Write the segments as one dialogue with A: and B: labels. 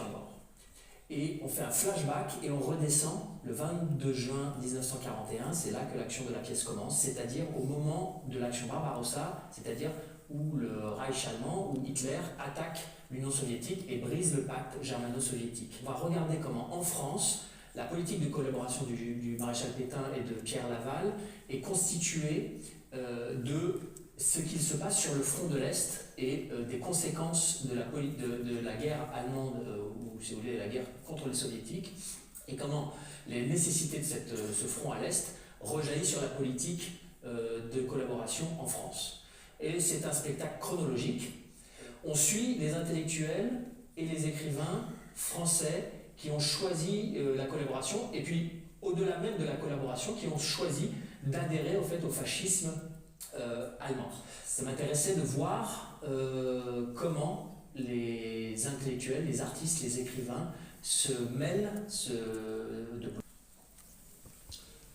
A: à mort. Et on fait un flashback et on redescend le 22 juin 1941, c'est là que l'action de la pièce commence, c'est-à-dire au moment de l'action Barbarossa, c'est-à-dire où le Reich allemand, où Hitler attaque l'Union soviétique et brise le pacte germano-soviétique. On va regarder comment, en France, la politique de collaboration du maréchal Pétain et de Pierre Laval est constituée de ce qu'il se passe sur le front de l'Est et des conséquences de la guerre allemande, ou si vous voulez, la guerre contre les soviétiques, et comment les nécessités de ce front à l'Est rejaillissent sur la politique de collaboration en France. Et c'est un spectacle chronologique. On suit les intellectuels et les écrivains français qui ont choisi la collaboration, et puis au-delà même de la collaboration, qui ont choisi d'adhérer au fait au fascisme allemand. Ça m'intéressait de voir comment les intellectuels, les artistes, les écrivains se mêlent de...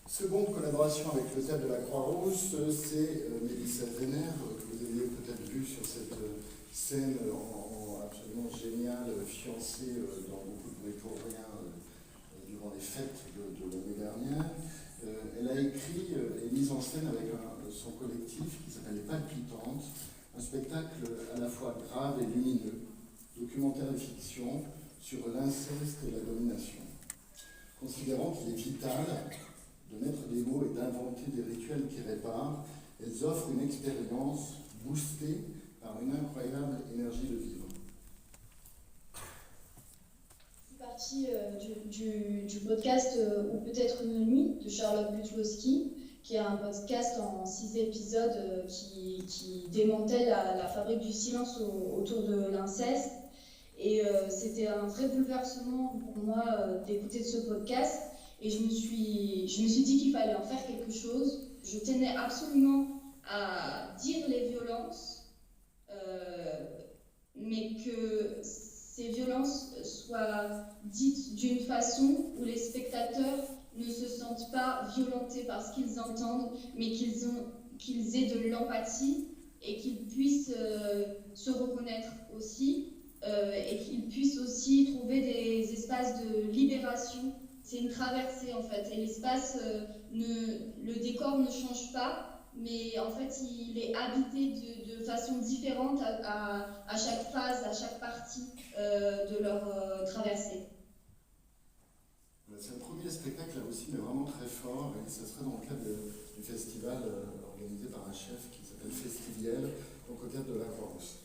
B: Seconde collaboration avec le théâtre de la Croix-Rousse, c'est Mélissa Zéner, que vous avez peut-être vu sur cette scène absolument géniale, fiancée dans beaucoup de bruit pour rien durant les fêtes de l'année dernière. Elle a écrit et mis en scène avec son collectif qui s'appelle Les Palpitantes, un spectacle à la fois grave et lumineux, documentaire et fiction, sur l'inceste et la domination. Considérant qu'il est vital de mettre des mots et d'inventer des rituels qui réparent, elles offrent une expérience boostée par une incroyable énergie de vivre.
C: C'est parti du podcast Ou peut-être une nuit de Charlotte Butlowski, qui est un podcast en 6 épisodes qui démantelait la fabrique du silence autour de l'inceste. Et c'était un vrai bouleversement pour moi d'écouter ce podcast. Et je me suis dit qu'il fallait en faire quelque chose. Je tenais absolument à dire les violences, mais que ces violences soient dites d'une façon où les spectateurs ne se sentent pas violentés par ce qu'ils entendent, mais qu'ils aient de l'empathie et qu'ils puissent se reconnaître aussi, et qu'ils puissent aussi trouver des espaces de libération. C'est une traversée en fait, et l'espace, le décor ne change pas, mais en fait il est habité de façon différente à chaque phase, à chaque partie de leur traversée.
B: C'est un premier spectacle là aussi, mais vraiment très fort, et ça serait dans le cadre du festival organisé par un chef qui s'appelle Festiviel, donc au théâtre de la Croix-Rousse.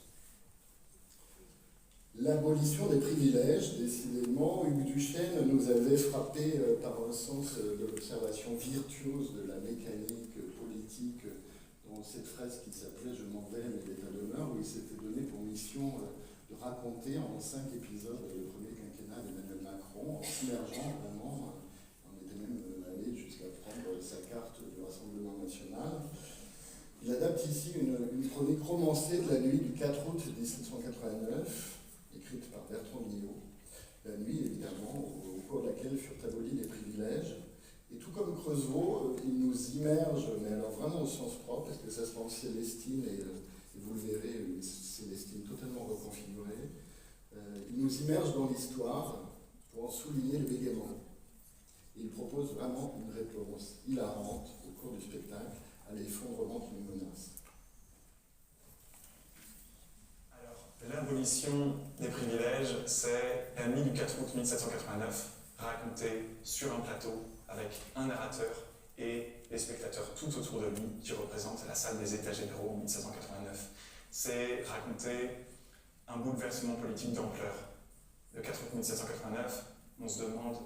B: L'abolition des privilèges, décidément, Hugues Duchesne nous avait frappé par un sens de l'observation virtuose de la mécanique politique dans cette fresque qui s'appelait « Je m'en vais, mais l'état demeure », où il s'était donné pour mission de raconter en 5 épisodes le premier quinquennat d'Emmanuel Macron, en s'immergeant vraiment, on était même allé jusqu'à prendre sa carte du Rassemblement national. Il adapte ici une chronique romancée de la nuit du 4 août 1789, écrite par Bertrand Guillot, la nuit évidemment, au cours de laquelle furent abolis les privilèges. Et tout comme Creusot, il nous immerge, mais alors vraiment au sens propre, parce que ça se passe en Célestine, et vous le verrez, une Célestine totalement reconfigurée. Il nous immerge dans l'histoire pour en souligner le bégaiement. Et il propose vraiment une réponse hilarante au cours du spectacle à l'effondrement qui nous menace.
D: L'abolition des privilèges, c'est la nuit du 4 août 1789, racontée sur un plateau avec un narrateur et les spectateurs tout autour de lui qui représentent la salle des États généraux en 1789. C'est raconter un bouleversement politique d'ampleur. Le 4 août 1789, on se demande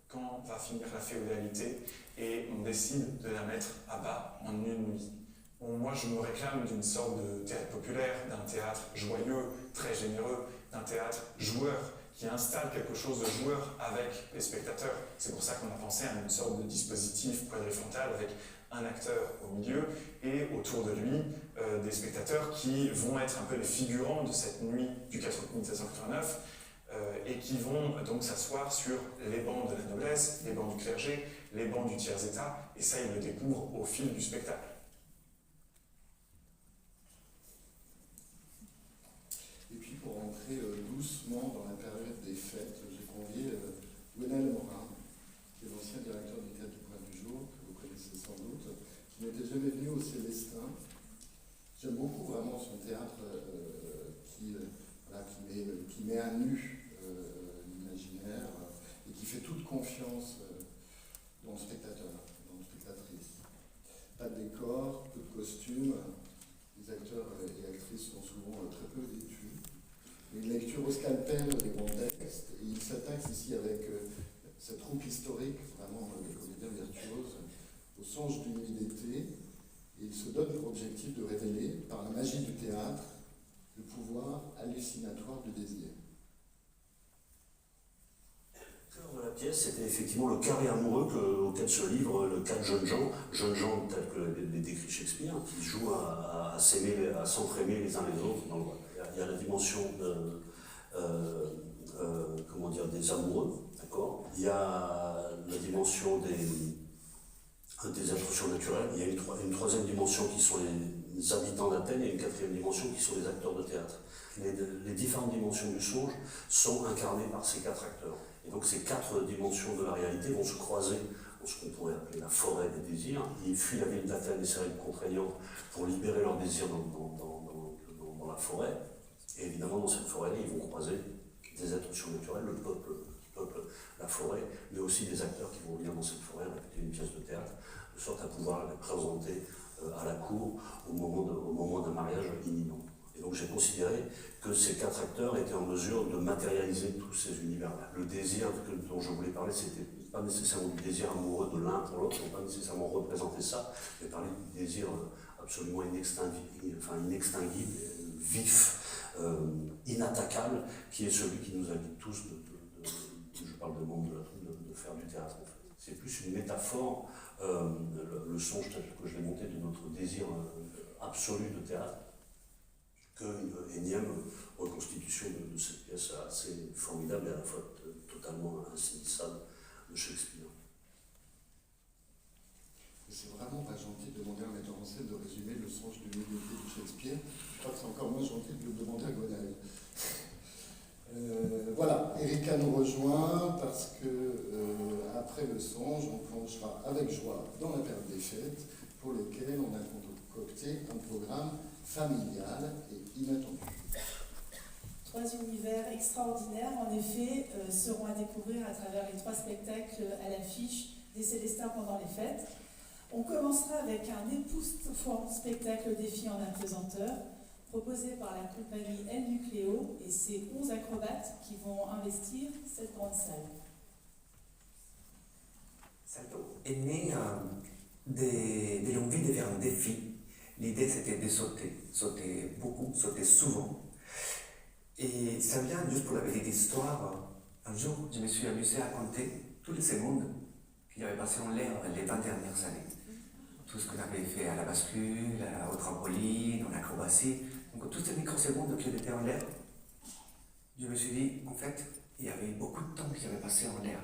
D: quand va finir la féodalité et on décide de la mettre à bas en une nuit. Bon, moi, je me réclame d'une sorte de théâtre populaire, d'un théâtre joyeux, très généreux, d'un théâtre joueur, qui installe quelque chose de joueur avec les spectateurs. C'est pour ça qu'on a pensé à une sorte de dispositif quadrifrontal avec un acteur au milieu et autour de lui des spectateurs qui vont être un peu les figurants de cette nuit du 4 août 1789 et qui vont donc s'asseoir sur les bancs de la noblesse, les bancs du clergé, les bancs du tiers-état, et ça, ils le découvrent au fil du spectacle.
B: Et puis pour entrer doucement dans qui met à nu l'imaginaire et qui fait toute confiance dans le spectateur, dans la spectatrice. Pas de décor, peu de costumes, les acteurs et actrices sont souvent très peu vêtus. Une lecture au scalpel des bons textes, et il s'attaque ici avec cette troupe historique, vraiment des comédiens virtuoses, au songe d'une nuit d'été, et il se donne pour objectif de révéler, par la magie du théâtre, le pouvoir hallucinatoire du désir.
E: Le cœur de la pièce, c'était effectivement le carré amoureux auquel se livrent le quatre jeunes gens tels que les décrit Shakespeare, qui jouent à s'aimer, à s'entraimer les uns les autres. Il y a la dimension des amoureux, d'accord. Il y a la dimension des êtres surnaturels. Il y a une troisième dimension qui sont les habitants d'Athènes et une quatrième dimension qui sont les acteurs de théâtre. Les différentes dimensions du songe sont incarnées par ces quatre acteurs. Et donc ces quatre dimensions de la réalité vont se croiser dans ce qu'on pourrait appeler la forêt des désirs. Ils fuient la ville d'Athènes et ses règles contraignantes pour libérer leurs désirs dans la forêt. Et évidemment, dans cette forêt-là, ils vont croiser des êtres surnaturels, le peuple, la forêt, mais aussi des acteurs qui vont venir dans cette forêt répéter une pièce de théâtre, de sorte à pouvoir les présenter à la cour au moment d'un mariage imminent. Et donc j'ai considéré que ces quatre acteurs étaient en mesure de matérialiser tous ces univers-là. Le désir dont je voulais parler, c'était pas nécessairement du désir amoureux de l'un pour l'autre, pas nécessairement représenter ça, mais parler du désir absolument inextinguible, vif, inattaquable, qui est celui qui nous habite tous, je parle de membres de la troupe, de faire du théâtre en fait. C'est plus une métaphore, le songe tel que je l'ai monté, de notre désir absolu de théâtre, qu'une énième reconstitution de cette pièce assez formidable et à la fois totalement insaisissable de Shakespeare.
B: C'est vraiment pas gentil de demander à un metteur en scène de résumer le songe du nuit d'été de Shakespeare. Je crois que c'est encore moins gentil de le demander à Gwenaël. Voilà, Erika nous rejoint parce que après le songe, on plongera avec joie dans la période des fêtes pour lequel on a concocté un programme familial et inattendu.
F: 3 univers extraordinaires, en effet, seront à découvrir à travers les 3 spectacles à l'affiche des Célestins pendant les fêtes. On commencera avec un époustouflant spectacle défi en apesanteur, proposé par la compagnie El Nucléo et ses 11 acrobates qui vont investir cette grande salle.
G: Salto est né de l'envie de faire un défi. L'idée c'était de sauter beaucoup, sauter souvent. Et ça vient juste pour la petite histoire. Un jour, je me suis amusé à compter toutes les secondes qu'il y avait passé en l'air les 20 dernières années. Tout ce qu'on avait fait à la bascule, au trampoline, en acrobatie. Donc toutes ces microsecondes qui étaient en l'air, je me suis dit, en fait, il y avait beaucoup de temps qui avait passé en l'air.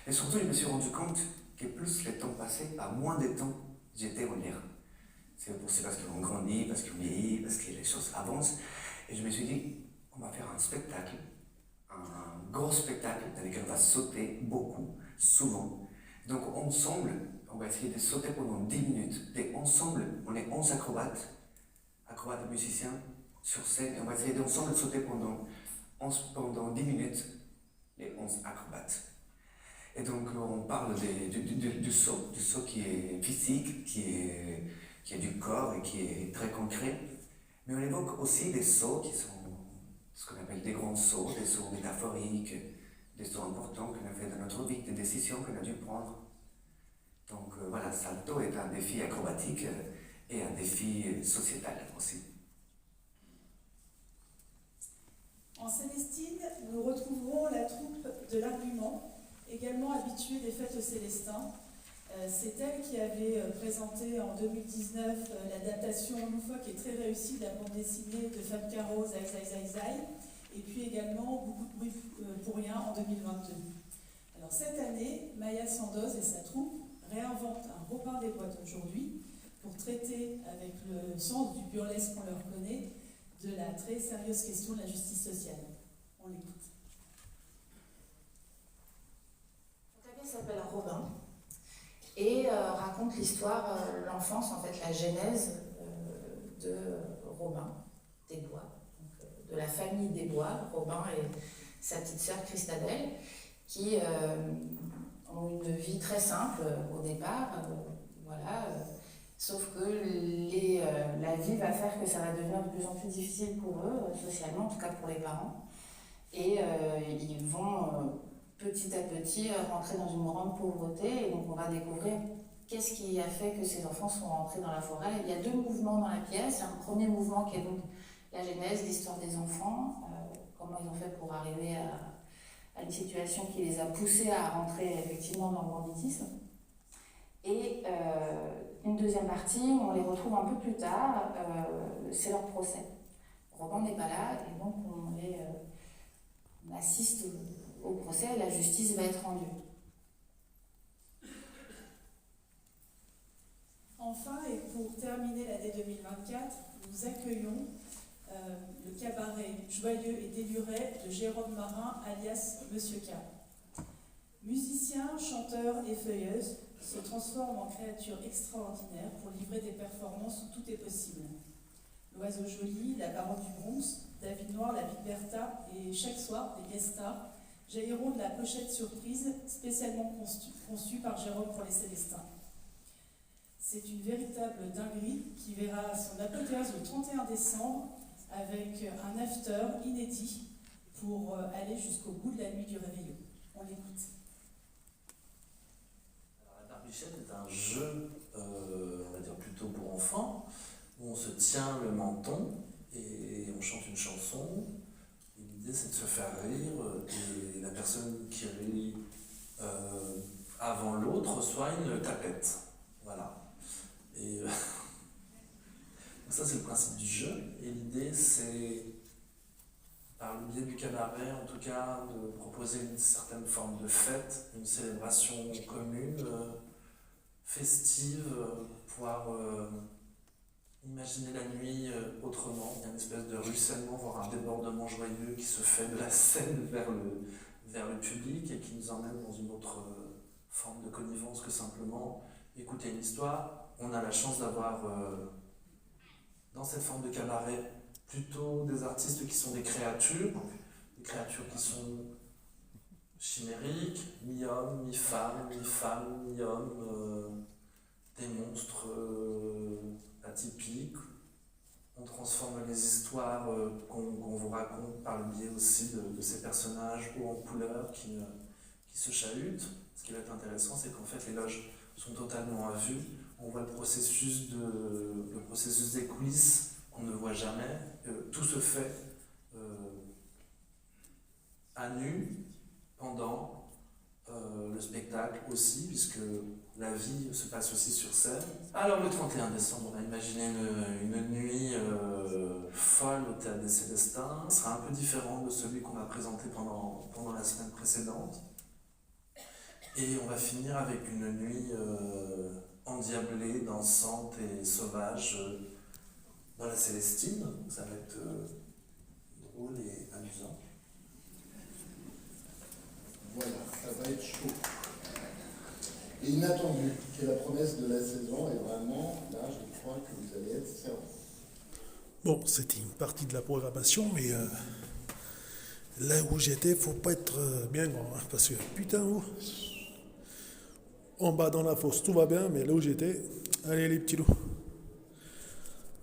G: Mais surtout, je me suis rendu compte que plus le temps passait, moins de temps j'étais en l'air. C'est parce qu'on grandit, parce qu'on vieillit, parce que les choses avancent. Et je me suis dit, on va faire un spectacle, un gros spectacle dans lequel on va sauter beaucoup, souvent. Donc ensemble, on va essayer de sauter pendant 10 minutes. Et ensemble, on est 11 acrobates et musiciens sur scène. Et on va essayer d'ensemble de sauter pendant 10 minutes, les 11 acrobates. Et donc on parle du saut qui est physique, qui est du corps et qui est très concret. Mais on évoque aussi des sauts qui sont ce qu'on appelle des grands sauts, des sauts métaphoriques, des sauts importants qu'on a fait dans notre vie, des décisions qu'on a dû prendre. Donc voilà, Salto est un défi acrobatique et un défi sociétal aussi.
F: En Célestine, nous retrouverons la troupe de l'Argument, également habituée des fêtes aux Célestins. C'est elle qui avait présenté en 2019 l'adaptation loufoque et très réussie de la bande dessinée de Fab Caro, Zai Zai Zai Zai, et puis également Beaucoup de bruit pour rien en 2022. Alors cette année, Maya Sandoz et sa troupe réinventent un Robin des Bois d'aujourd'hui pour traiter avec le sens du burlesque qu'on leur connaît de la très sérieuse question de la justice sociale. On l'écoute.
H: La pièce s'appelle Robin et raconte l'histoire, l'enfance, en fait, la genèse de Robin des Bois, donc, de de la famille des Bois, Robin et sa petite sœur Christabel, qui ont une vie très simple au départ, voilà, sauf que la vie va faire que ça va devenir de plus en plus difficile pour eux, socialement, en tout cas pour les parents, et ils vont petit à petit rentrer dans une grande pauvreté, et donc on va découvrir qu'est-ce qui a fait que ces enfants sont rentrés dans la forêt. Il y a 2 mouvements dans la pièce. Un premier mouvement qui est donc la genèse, l'histoire des enfants, comment ils ont fait pour arriver à une situation qui les a poussés à rentrer effectivement dans le banditisme. Et une deuxième partie, on les retrouve un peu plus tard, c'est leur procès. Robin n'est pas là, et donc on assiste au procès, et la justice va être rendue.
F: Enfin, et pour terminer l'année 2024, nous accueillons le cabaret Joyeux et Déluret de Jérôme Marin, alias Monsieur K. Musicien, chanteur et feuilleuse, se transforme en créature extraordinaire pour livrer des performances où tout est possible. L'Oiseau Joli, La Baronne du Bronx, David Noir, La Vie de Bertha et chaque soir, les guest stars jailliront de la pochette surprise spécialement conçue par Jérôme pour les Célestins. C'est une véritable dinguerie qui verra son apothéose le 31 décembre avec un after inédit pour aller jusqu'au bout de la nuit du réveillon. On l'écoute.
I: Alors, la barbichette est un jeu, on va dire plutôt pour enfants, où on se tient le menton et on chante une chanson. Et l'idée, c'est de se faire rire et la personne qui rit avant l'autre reçoit une tapette. Voilà. Et donc ça, c'est le principe du jeu. Et l'idée, c'est, par le biais du cabaret, en tout cas, de proposer une certaine forme de fête, une célébration commune, festive, pouvoir imaginer la nuit autrement. Il y a une espèce de ruissellement, voire un débordement joyeux qui se fait de la scène vers le public et qui nous emmène dans une autre forme de connivence que simplement écouter une histoire. On a la chance d'avoir dans cette forme de cabaret plutôt des artistes qui sont des créatures qui sont chimériques, mi-homme, mi-femme, mi-homme, des monstres atypiques. On transforme les histoires qu'on vous raconte par le biais aussi de ces personnages hauts en couleur qui se chahutent. Ce qui va être intéressant, c'est qu'en fait les loges sont totalement à vue. On voit le processus des coulisses qu'on ne voit jamais. Tout se fait à nu pendant le spectacle aussi, puisque la vie se passe aussi sur scène. Alors le 31 décembre, on a imaginé une nuit folle au Théâtre des Célestins. Ce sera un peu différent de celui qu'on a présenté pendant la semaine précédente. Et on va finir avec une nuit endiablée, dansante et sauvage dans la Célestine. Ça va être drôle et amusant.
B: Voilà, ça va être chaud. Et inattendu, qui est la promesse de la saison, et vraiment, là, je crois que vous allez être servi.
J: Bon, c'était une partie de la programmation, mais là où j'étais, faut pas être bien grand, hein, parce que putain, en bas dans la fosse, tout va bien, mais là où j'étais, allez les petits loups.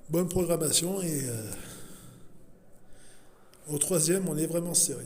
J: Bonne programmation et au 3e, on est vraiment serré.